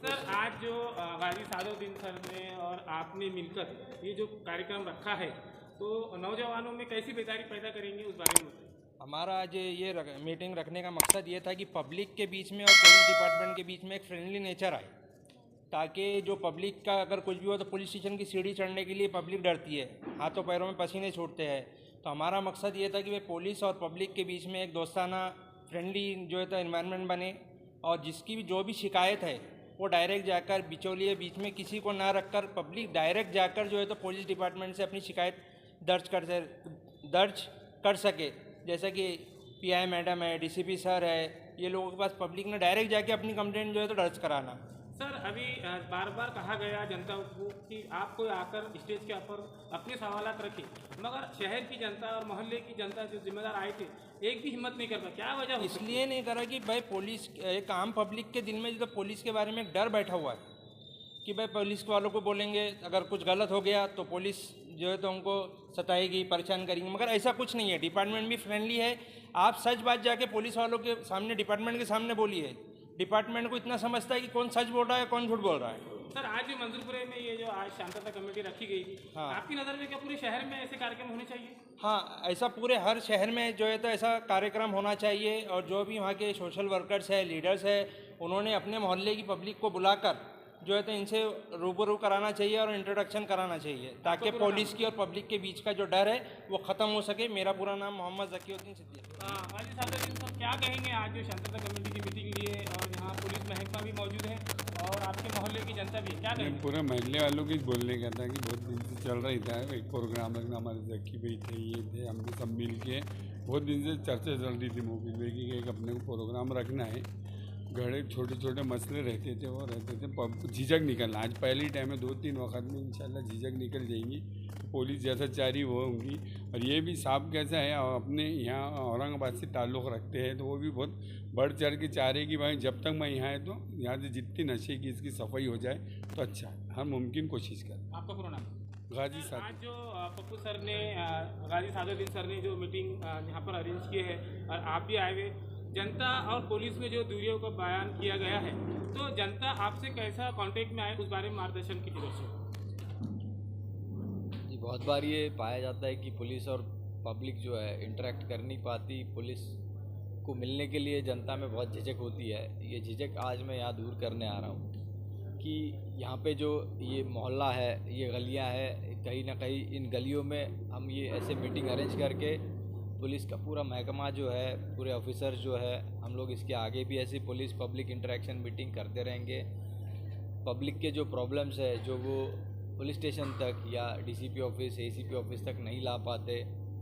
Sir आज जो गाजी Saduddin sir ने और आपने मिलकर ये जो कार्यक्रम रखा है तो नौजवानों में कैसी बेदारी पैदा करेंगे उस बारे में बताइए। हमारा आज ये मीटिंग रखने का मकसद ये था कि पब्लिक के बीच में और पुलिस डिपार्टमेंट के बीच में एक फ्रेंडली नेचर आए, ताकि जो पब्लिक का अगर कुछ भी हो तो पुलिस स्टेशन की सीढ़ी चढ़ने के लिए पब्लिक डरती है, हाथों पैरों में पसीने छूटते हैं। तो हमारा मकसद ये था कि वे पुलिस और पब्लिक के बीच में एक दोस्ताना फ्रेंडली जो है तो इन्वायरमेंट बने, और जिसकी भी जो भी शिकायत है वो डायरेक्ट जाकर बिचौलिए बीच में किसी को ना रखकर पब्लिक डायरेक्ट जाकर जो है तो पुलिस डिपार्टमेंट से अपनी शिकायत दर्ज कर सके। जैसा कि पीआई मैडम है, डीसीपी सर है, ये लोगों के पास पब्लिक ने डायरेक्ट जाके अपनी कंप्लेंट जो है तो दर्ज कराना। सर अभी बार बार कहा गया जनता को कि आपको आकर स्टेज के ऊपर अपने सवालात रखें, मगर शहर की जनता और मोहल्ले की जनता जो जिम्मेदार आए थे एक भी हिम्मत नहीं कर पाया, क्या वजह हो सकती है? इसलिए नहीं करा कि भाई पुलिस एक आम पब्लिक के दिल में जो पुलिस के बारे में एक डर बैठा हुआ है कि भाई पुलिस वालों को बोलेंगे अगर कुछ गलत हो गया तो पुलिस जो है तो उनको सताएगी, परेशान करेगी, मगर ऐसा कुछ नहीं है। डिपार्टमेंट भी फ्रेंडली है। आप सच बात जाके पुलिस वालों के सामने, डिपार्टमेंट के सामने बोलिए। डिपार्टमेंट को इतना समझता है कि कौन सच बोल रहा है कौन झूठ बोल रहा है। सर आज जो मंजूरपुरे में ये जो आज शांतता कमेटी रखी गई थी, हाँ। आपकी नज़र में क्या पूरे शहर में ऐसे कार्यक्रम होने चाहिए? हाँ, ऐसा पूरे हर शहर में जो है तो ऐसा कार्यक्रम होना चाहिए, और जो भी वहाँ के सोशल वर्कर्स है, लीडर्स है, उन्होंने अपने मोहल्ले की पब्लिक को बुलाकर जो है तो इनसे रूबरू कराना चाहिए और इंट्रोडक्शन कराना चाहिए, ताकि पुलिस की और पब्लिक के बीच का जो डर है वो ख़त्म हो सके। मेरा पूरा नाम मोहम्मद ज़कीउद्दीन सिद्दीकी। गाजी सादुद्दीन सर क्या कहेंगे आज जो शांतता कमेटी की मीटिंग ली है और यहाँ पुलिस महकमा भी मौजूद है और आपके मोहल्ले की जनता भी, क्या कहेंगे? पूरे मोहल्ले वालों की बोलने का था कि बहुत दिन से चल रही था एक प्रोग्राम रखना, हमारे जक्की भाई थे, ये थे, हम भी सब मिल के बहुत दिन से चर्चा चल रही थी मोबिल भाई की एक अपने को प्रोग्राम रखना है। घड़े छोटे छोटे मसले रहते थे, वो रहते थे, झिझक निकलना। आज पहले टाइम में 2-3 वक्त में इंशाल्लाह झिझक निकल जाएंगी, पुलिस जैसा चारी वो होंगी। और ये भी साहब कैसा है, अपने यहाँ औरंगाबाद से ताल्लुक़ रखते हैं, तो वो भी बहुत बढ़ चढ़ के चाह रहे कि भाई जब तक मैं यहाँ है तो यहाँ से जितनी नशे की इसकी सफाई हो जाए तो अच्छा है, हर मुमकिन कोशिश करें। आपका पूरा नाम? गाजी आज साहब। जो पप्पू सर ने, गाजी सादुद्दीन सर ने जो मीटिंग यहाँ पर अरेंज की है और आप भी आए हुए, जनता और पुलिस में जो दूरियों का बयान किया गया है, तो जनता आपसे कैसा कांटेक्ट में आए उस बारे में मार्गदर्शन की जरूरत है? जी, बहुत बार ये पाया जाता है कि पुलिस और पब्लिक जो है इंटरेक्ट कर नहीं पाती। पुलिस को मिलने के लिए जनता में बहुत झिझक होती है। ये झिझक आज मैं यहाँ दूर करने आ रहा हूँ कि यहाँ पे जो ये मोहल्ला है, ये गलियाँ हैं, कहीं ना कहीं इन गलियों में हम ये ऐसे मीटिंग अरेंज करके पुलिस का पूरा महकमा जो है, पूरे ऑफिसर जो है, हम लोग इसके आगे भी ऐसी पुलिस पब्लिक इंटरेक्शन मीटिंग करते रहेंगे। पब्लिक के जो प्रॉब्लम्स है जो वो पुलिस स्टेशन तक या डीसीपी ऑफिस, एसीपी ऑफिस तक नहीं ला पाते,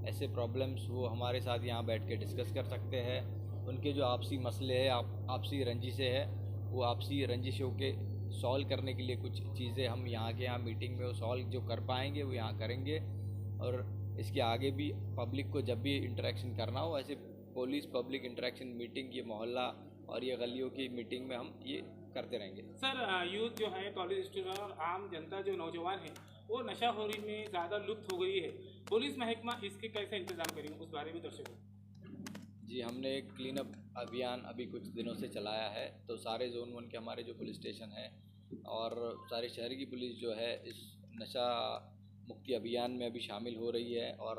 ऐसे प्रॉब्लम्स वो हमारे साथ यहाँ बैठ के डिस्कस कर सकते हैं। उनके जो आपसी मसले हैं, आपसी रंजिशें हैं, वो आपसी रंजिशों के सॉल्व करने के लिए कुछ चीज़ें हम यहाँ के यहाँ मीटिंग में वो सॉल्व जो कर पाएंगे वो यहाँ करेंगे। और इसके आगे भी पब्लिक को जब भी इंटरेक्शन करना हो, ऐसे पुलिस पब्लिक इंटरेक्शन मीटिंग, ये मोहल्ला और ये गलियों की मीटिंग में हम ये करते रहेंगे। सर यूथ जो है, कॉलेज स्टूडेंट और आम जनता जो नौजवान है, वो नशाखोरी में ज़्यादा लुप्त हो गई है, पुलिस महकमा इसके कैसे इंतजाम करेंगे उस बारे में दर्शकों? जी, हमने एक क्लीन अप अभियान अभी कुछ दिनों से चलाया है। तो सारे जोन 1 के हमारे जो पुलिस स्टेशन है और सारे शहर की पुलिस जो है इस नशा मुक्ति अभियान में अभी शामिल हो रही है। और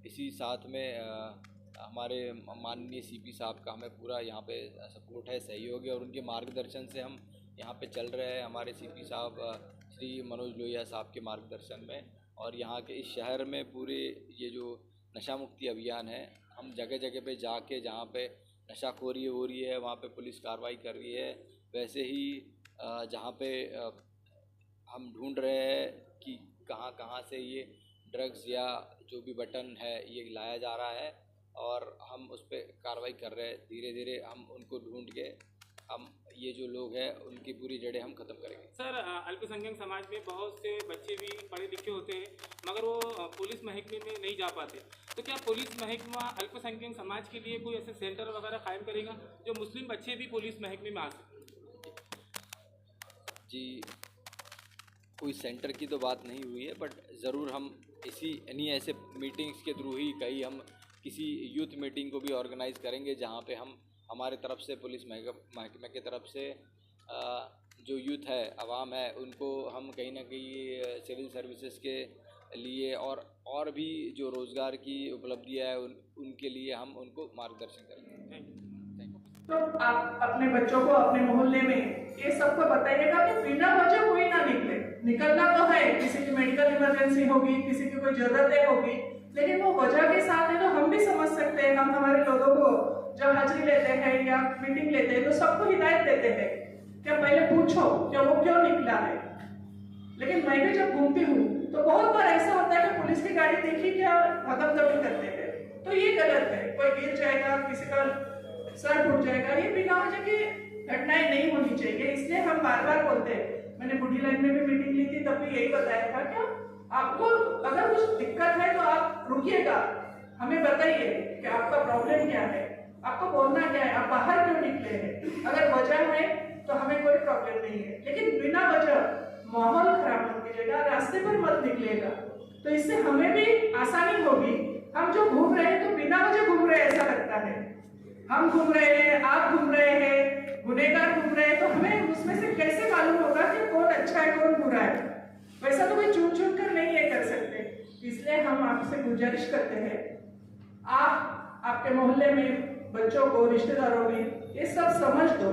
इसी साथ में हमारे माननीय सीपी साहब का हमें पूरा यहाँ पे सपोर्ट है, सहयोग है, और उनके मार्गदर्शन से हम यहाँ पे चल रहे हैं। हमारे सीपी साहब श्री मनोज लोहिया साहब के मार्गदर्शन में, और यहाँ के इस शहर में पूरे ये जो नशा मुक्ति अभियान है, हम जगह जगह पे जाके जहाँ पे नशाखोरी हो रही है वहाँ पे पुलिस कार्रवाई कर रही है। वैसे ही जहाँ पे हम ढूंढ रहे हैं कि कहाँ कहाँ से ये ड्रग्स या जो भी बटन है ये लाया जा रहा है, और हम उस पर कार्रवाई कर रहे हैं। धीरे धीरे हम उनको ढूंढ के हम ये जो लोग हैं उनकी पूरी जड़ें हम ख़त्म करेंगे। सर अल्पसंख्यक समाज में बहुत से बच्चे भी पढ़े लिखे होते हैं, मगर वो पुलिस महकमे में नहीं जा पाते, तो क्या पुलिस महकमा अल्पसंख्यक समाज के लिए कोई ऐसे सेंटर वगैरह कायम करेगा जो मुस्लिम बच्चे भी पुलिस महकमे में आ सकें? जी, कोई सेंटर की तो बात नहीं हुई है, बट ज़रूर हम इन्हीं ऐसे मीटिंग्स के थ्रू ही कहीं हम किसी यूथ मीटिंग को भी ऑर्गेनाइज़ करेंगे, जहाँ पे हम हमारे तरफ से पुलिस महकमे की तरफ से जो यूथ है, आवाम है, उनको हम कहीं ना कहीं सिविल सर्विसेज के लिए और भी जो रोज़गार की उपलब्धियाँ है उनके लिए हम उनको मार्गदर्शन करेंगे। तो आप अपने बच्चों को अपने मोहल्ले में ये सबको बताइएगा कि बिना वजह कोई ना निकलना तो है, किसी की मेडिकल इमरजेंसी होगी, किसी की कोई जरूरतें होगी, लेकिन वो वजह के साथ है तो हम भी समझ सकते हैं। हम हमारे लोगों को जब हाजिरी लेते हैं या मीटिंग लेते हैं तो सबको हिदायत देते हैं कि पहले पूछो कि वो क्यों निकला है। लेकिन मैं भी जब घूमती हूँ तो बहुत बार ऐसा होता है कि पुलिस की गाड़ी देखी क्या हदम दबी करते हैं, तो ये गलत है। कोई गिर जाएगा, किसी का सर टूट जाएगा, ये बिना वजह की घटनाएं नहीं होनी चाहिए। इसलिए हम बार बार बोलते हैं। मैंने बूढ़ी लाइन में भी मीटिंग ली थी, तब भी यही बताया था कि आपको अगर कुछ दिक्कत है तो आप रुकिएगा, हमें बताइए कि आपका प्रॉब्लम क्या है, आपको बोलना क्या है, आप बाहर क्यों निकले हैं। अगर वजह है तो हमें कोई प्रॉब्लम नहीं है, लेकिन बिना वजह माहौल खराब मत कीजिएगा, रास्ते पर मत निकलिएगा, तो इससे हमें भी आसानी होगी। हम जो घूम रहे हैं तो बिना वजह घूम रहे हैं ऐसा लगता है। हम घूम रहे हैं, आप घूम रहे हैं, गुनहगार घूम रहे हैं, तो हमें उसमें से कैसे मालूम होगा कि कौन अच्छा है कौन बुरा है। वैसा तो कोई चुन कर नहीं है कर सकते। इसलिए हम आपसे गुजारिश करते हैं, आप आपके मोहल्ले में बच्चों को, रिश्तेदारों में ये सब समझ दो।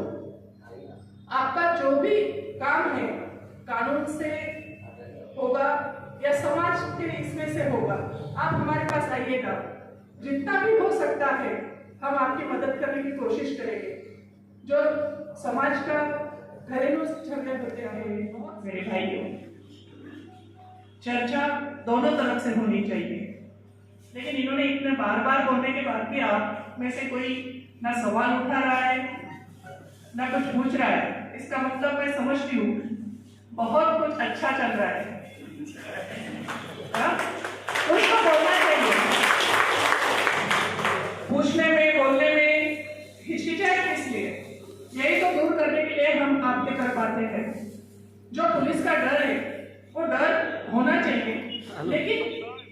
आपका जो भी काम है कानून से होगा या समाज के इसमें से होगा, आप हमारे पास आइएगा, जितना भी हो सकता है हम आपकी मदद करने की कोशिश करेंगे। जो समाज का घरेलू झगड़े होते हैं मेरे भाइयों, चर्चा दोनों तरफ से होनी चाहिए, लेकिन इन्होंने इतने बार बार बोलने के बाद भी आप में से कोई ना सवाल उठा रहा है ना कुछ पूछ रहा है। इसका मतलब मैं समझती हूँ बहुत कुछ अच्छा चल रहा है। उसको बोलना चाहिए, पूछने में बोलने में हिचकिचाए इसलिए, यही तो दूर करने के लिए हम आपके कर पाते हैं। जो पुलिस का डर है वो डर होना चाहिए, लेकिन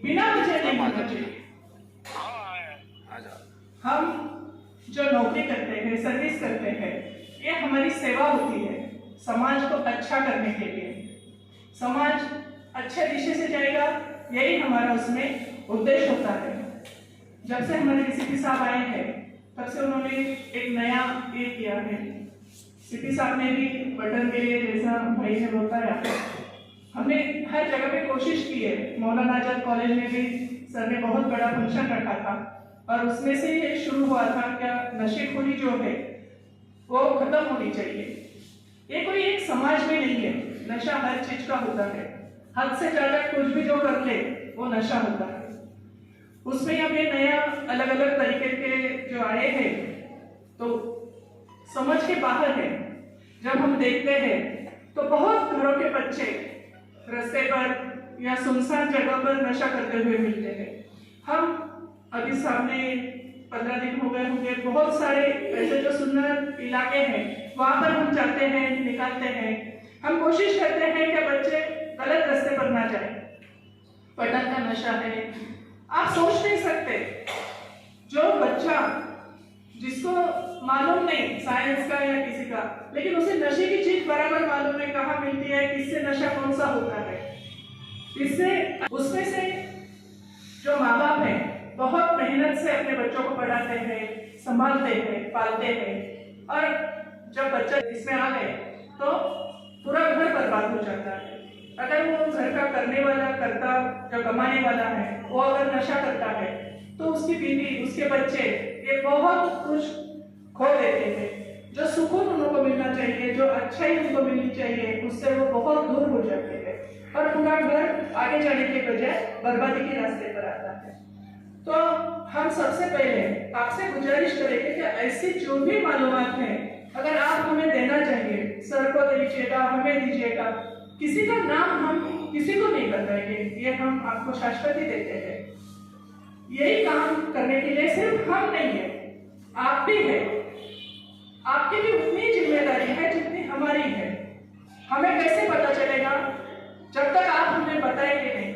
बिना वजह नहीं होना चाहिए। हम जो नौकरी करते हैं, सर्विस करते हैं, ये हमारी सेवा होती है समाज को अच्छा करने के लिए। समाज अच्छे दिशा से जाएगा, यही हमारा उसमें उद्देश्य होता है। जब से हमारे सीपी साहब आए हैं तब से उन्होंने एक नया ये किया है। सीपी साहब ने भी बटन के लिए, जैसा भाई ने बताया, हमने हर जगह पे कोशिश की है। मौलाना आजाद कॉलेज में भी सर ने बहुत बड़ा फंक्शन रखा था और उसमें से ये शुरू हुआ था क्या नशेखोरी जो है वो खत्म होनी चाहिए। ये कोई एक समाज में नहीं है, नशा हर चीज का होता है। हद से ज्यादा कुछ भी जो कर ले वो नशा होता है। उसमें अब ये नया अलग अलग तरीके के जो आए हैं तो समझ के बाहर है। जब हम देखते हैं तो बहुत घरों के बच्चे रास्ते पर या सुनसान जगह पर नशा करते हुए मिलते हैं। हम अभी सामने 15 दिन हो गए होंगे, बहुत सारे ऐसे जो सुन्नर इलाके हैं वहां पर हम जाते हैं, निकालते हैं। हम कोशिश करते हैं कि बच्चे गलत रास्ते पर ना जाए। पटन का नशा है, आप सोच नहीं सकते जो बच्चा जिसको मालूम नहीं साइंस का या किसी का, लेकिन उसे नशे की चीज बराबर मालूम है कहाँ मिलती है, किससे नशा कौन सा होता है। इससे उसमें से जो माँ बाप है बहुत मेहनत से अपने बच्चों को पढ़ाते हैं, संभालते हैं, पालते हैं, और जब बच्चा इसमें आ गए तो पूरा घर बर्बाद हो जाता है। अगर वो घर का करने वाला करता, जो कमाने वाला है, वो अगर नशा करता है तो उसकी बीवी, उसके बच्चे ये बहुत कुछ खो देते हैं। जो सुकून उनको मिलना चाहिए, जो अच्छाई उनको मिलनी चाहिए, उससे वो बहुत दूर हो जाते हैं और पूरा घर आगे जाने के बजाय बर्बादी के रास्ते पर आता है। तो हम सबसे पहले आपसे गुजारिश करेंगे कि ऐसी जो भी मालूमात हैं अगर आप हमें देना चाहिए, सर को दीजिएगा, हमें दीजिएगा। किसी का नाम हम किसी को नहीं बताएंगे, ये हम आपको शाश्वती देते हैं। यही काम करने के लिए सिर्फ हम नहीं है, आप भी है। आपकी भी उतनी जिम्मेदारी है जितनी हमारी है। हमें कैसे पता चलेगा जब तक आप हमें बताएंगे नहीं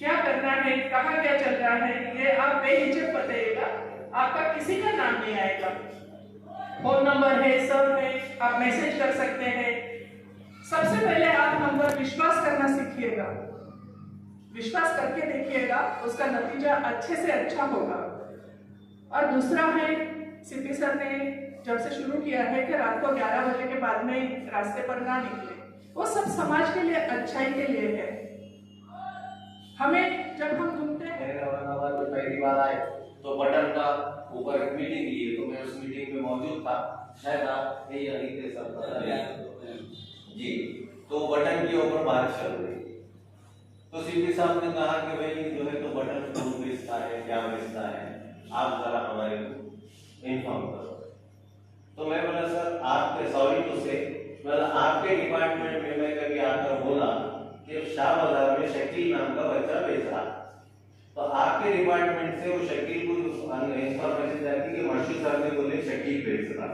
क्या करना है, कहाँ क्या चल रहा है। ये आप बेहिचक बताइएगा, आपका किसी का नाम नहीं आएगा। फोन नंबर है, सब है, आप मैसेज कर सकते हैं। सबसे पहले आप हम पर विश्वास करना सीखिएगा, विश्वास करके देखिएगा, उसका नतीजा अच्छे से अच्छा होगा। और दूसरा है, सीपी सर ने जब से शुरू किया है कि रात को 11 बजे के बाद में रास्ते पर ना निकले, वो सब समाज के लिए, अच्छाई के लिए है। हमें जब हम घूमते हैं औरंगाबाद में पहली बार आए तो बटन का ऊपर एक मीटिंग ली है, तो मैं उस मीटिंग में मौजूद था, शायद आप यही अभी थे सब जी। तो बटन के ऊपर बारिश चल रही थी, तो सीपी साहब ने कहा कि भाई जो है तो बटन कौन बेचता है, क्या बेचता है, आप जरा हमारे को इन्फॉर्म करो। तो मैं बोला सर आपके सॉरी टू से, मतलब आपके डिपार्टमेंट में मैं कभी आकर बोला कि शाह बाजार में शकील नाम का बच्चा बेच रहा, तो आपके डिपार्टमेंट से वो शकील को इंफॉर्मेशन जाती कि मशहूर सर ने बोले शकील बेच रहा,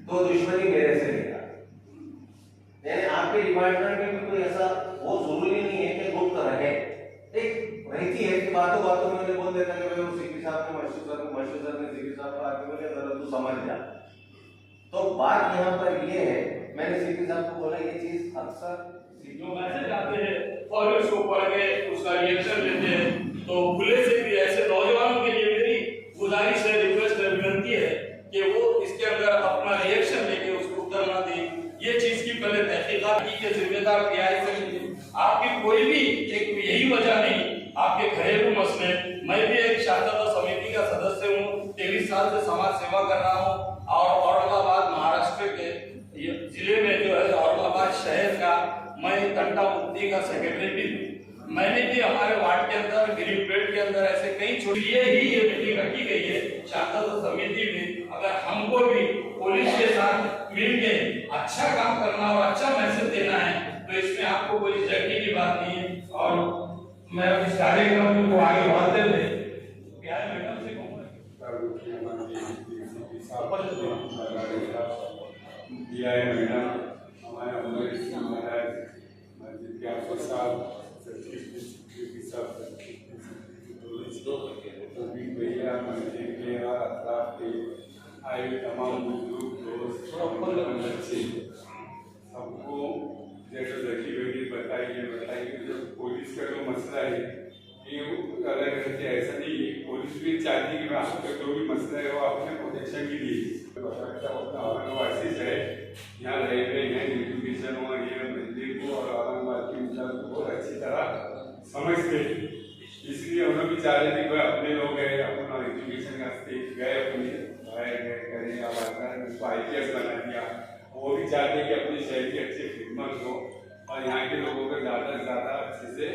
तो दुश्मनी मेरे से लेगा। यानी आपके डिपार्टमेंट में भी कोई ऐसा वो जरूरी नहीं है कि गुप्त रहे, एक रहती है कि बातों बातों में उन्हें बोल देता है कि वो सीपी साहब ने मशहूर सर ने सीपी साहब को आके बोले जरा तू समझ जा। तो बात यहाँ पर ये है, मैंने सीपी साहब को बोला ये चीज अक्सर जो मैसेज आते हैं और उसको पढ़ के उसका रिएक्शन लेते हैं, तो खुले से भी ऐसे नौजवानों के लिए मेरी गुजारिश है, रिक्वेस्ट है, विनती है कि वो इसके अंदर अपना रिएक्शन लेके उसको उत्तर ना दे। ये चीज की पहले तहकीकात की जिम्मेदार पीआई से लीजिए। आपकी कोई भी एक यही वजह नहीं, आपके घरेलू मसले, मैं भी एक शाखा समिति का सदस्य हूँ, 23 साल से समाज सेवा कर रहा हूँ, और औरंगाबाद महाराष्ट्र के जिले में जो है औरंगाबाद शहर का मैं तंटा मुक्ति का सेक्रेटरी भी हूँ। मैंने भी हमारे वार्ड के अंदर, गिरीपेट के अंदर ऐसे कई छोटी ही ये मीटिंग रखी गई है शाखा समिति में। अगर हमको भी पुलिस के साथ मिलके अच्छा काम करना और अच्छा मैसेज देना है तो इसमें आपको कोई झगड़ने की बात नहीं है। और मैं इस कार्यक्रम को आगे बढ़ाते हुए प्यारे मैडम से कहूँगा भैया मंदिर के अतराफ के आए तमाम बुजुर्ग दोस्त बच्चे सबको जैसे जकी बेटी बताइए जो पुलिस का जो मसला है ये अलग रहते, ऐसा नहीं है। पुलिस भी चाहती है कि आपका जो भी मसला है वो अपने प्रोटेक्शन के लिए औरंगाबाद से है, यहाँ रह रहे हैं, एजुकेशन और ये मंदिर को और औरंगाबाद की मिसाल को बहुत अच्छी तरह समझते हैं, इसलिए उन्होंने भी चाह रहे थे कि अपने लोग गए अपना एजुकेशन का स्टेज गए अपने करें, अब उसको IPS बना दिया। वो भी चाहते कि अपने शहर की अच्छी खिदमत हो और यहाँ के लोगों का ज़्यादा से ज़्यादा अच्छे से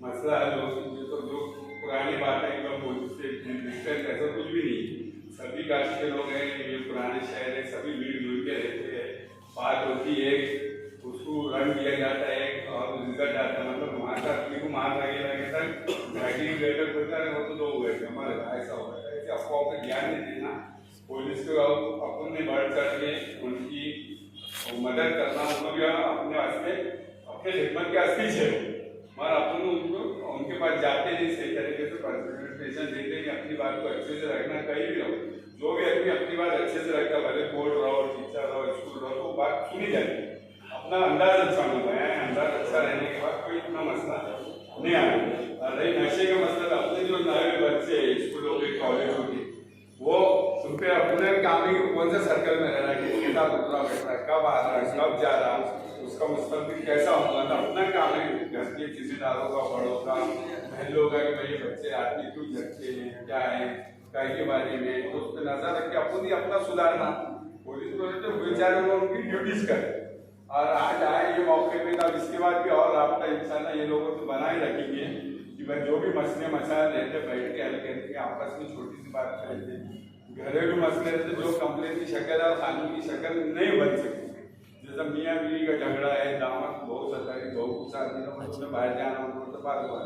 मसला हल हो। तो जो पुरानी बात है कि पुलिस से डिस्टेंस ऐसा कुछ भी नहीं, सभी काशी के लोग हैं, ये पुराने शहर है, सभी मिलजुल के रहते हैं, बात होती है, उसको रन किया जाता है और रिजल्ट आता है। मतलब वहाँ का आदमी को मार लगे तक बैटिंग लेटर होता है, वो तो लोग गए थे हमारे ऐसा होता है। ऐसे अफवाहों पर ध्यान नहीं देना, पुलिस को अपन ने बढ़ चढ़ के उनकी मदद करना, उनको भी अपने वास्ते अपने खिदमत के अस्ती है, मगर अपन उनको उनके पास जाते नहीं, सही तरीके से प्रेजेंटेशन देते कि अपनी बात को अच्छे से रखना। कहीं भी रहो, जो भी आदमी अपनी बात अच्छे से रखता, भले कोर्ट रहो, टीचर रहो, स्कूल रहो, तो बात सुनी जाती है। अपना अंदाज अच्छा होता है, अंदाज अच्छा रहने के बाद कोई इतना मसला नहीं आएगा। रही नशे का मसला, तो अपने जो नए बच्चे स्कूलों के कॉलेजों के, वो उन पर अपने काम ही कौन से सर्कल में रहना, किसके साथ उठना बैठना, कब आ रहा है, कब जा रहा है, उसका मुस्तकबिल कैसा होगा, तो अपना काम है घर के जिम्मेदारों का, बड़ों का, बहनों का कि भाई बच्चे आदमी क्यों जगते हैं, क्या है, क्या के बारे में, तो उस पर नजर रख के अपन ही अपना सुधारना। पुलिस को तो बेचारे लोग उनकी ड्यूटीज करें, और आज आए ये मौके पे, तब इसके बाद भी और आपका इंशाल्लाह ये लोगों से बनाए रखेंगे कि भाई जो भी मसले मसाइल रहते बैठ के हल करके आपस में छोटी सी बात करेंगे। घरेलू मसले रहते जो कंप्लेन की शक्ल और कानून की शक्ल नहीं बन सकती, जैसे मियाँ बीवी का झगड़ा है, दामद बहुत सरकारी बहुत कुछ आदमी उसमें बाहर जाना हो तो बात हुआ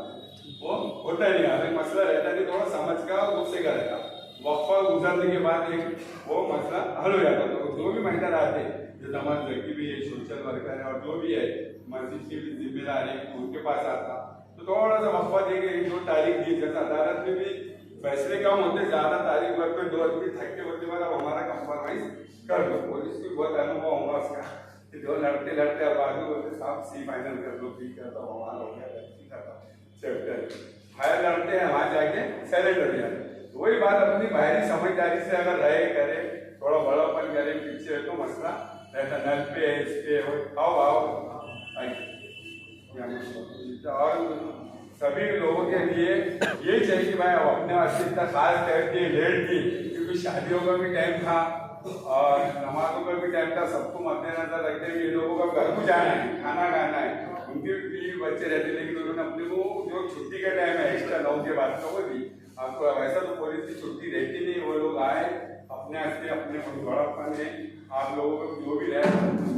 वो होता ही नहीं, हमें मसला रहता नहीं, थोड़ा समझ का और गुस्से का रहता, वक्फा गुजरने के बाद एक वो मसला हल हो जाता। तो जो भी महिला आते जो नमाज लड़की भी है, सोशल वर्कर है, और जो भी है मस्जिद की भी जिम्मेदार है, उनके पास आता तो थोड़ा सा वक्फा देंगे, जो तारीख दी, जैसे अदालत में भी फैसले कम होते, ज्यादा तारीख वर्ग पे 2 आदमी थकते होते बाद अब हमारा कंप्रोमाइज कर दो। पुलिस भी बहुत अनुभव होगा उसका कि जो लड़ते लड़ते अब आगे बोलते साहब सी फाइनल कर दो, ठीक है तो हमारा हो गया चैप्टर। फायर लड़ते हैं वहाँ जाके सरेंडर जाते। वही बात अपनी बाहरी समझदारी से अगर रहे करे, थोड़ा बड़ापन करे, पीछे है तो मसला रहता। नल पे है, इस पे हो, आओ और सभी लोगों के लिए यही चाहिए कि भाई अपने वास्ते इतना खास करके लेट की, क्योंकि शादियों का भी टाइम था और नमाजों का भी टाइम था। सबको मद्देनजर रखते हुए ये लोगों का घर को जाना है, खाना खाना है, उनके भी बच्चे रहते, लेकिन उन्होंने अपने को जो छुट्टी का टाइम है एक्स्ट्रा 9 के बाद का वो भी आपको वैसा तो पुलिस की छुट्टी रहती नहीं। वो लोग आए अपने वास्ते, अपने बड़ापन है, आप लोगों को जो भी रहे,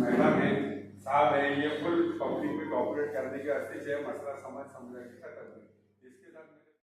महिला में साहब है, ये फुल पब्लिक में कॉपरेट करने के वास्ते मसला समझ के खत्म